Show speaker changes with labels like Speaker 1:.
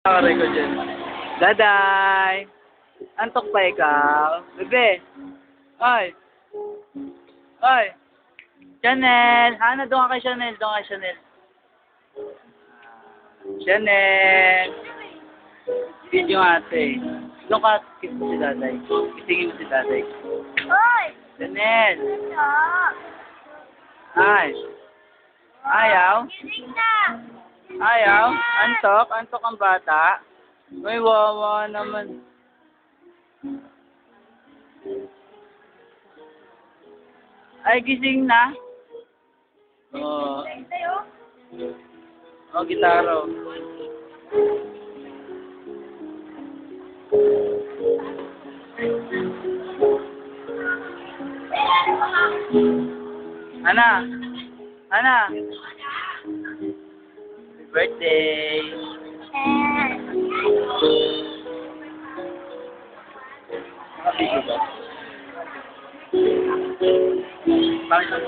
Speaker 1: Aray ko dyan. Daday! Antok pa ikaw? Bebe! Ay! Ay! Chanel! Hana, doon ka kay Chanel. Doon kay Chanel. Chanel! Video ate. Doon ka, kiss mo si Daday. Kisingin mo si Daday.
Speaker 2: Hoy!
Speaker 1: Chanel!
Speaker 2: Ano?
Speaker 1: Ay! Ayaw?
Speaker 2: Gising na!
Speaker 1: Ayaw? Antok? Antok ang bata? May wawa naman. Ay, gising na? Oo.
Speaker 2: Sa'yo?
Speaker 1: Oh, gitaro. Ana? Ana? Happy birthday! Happy ba? Bakit?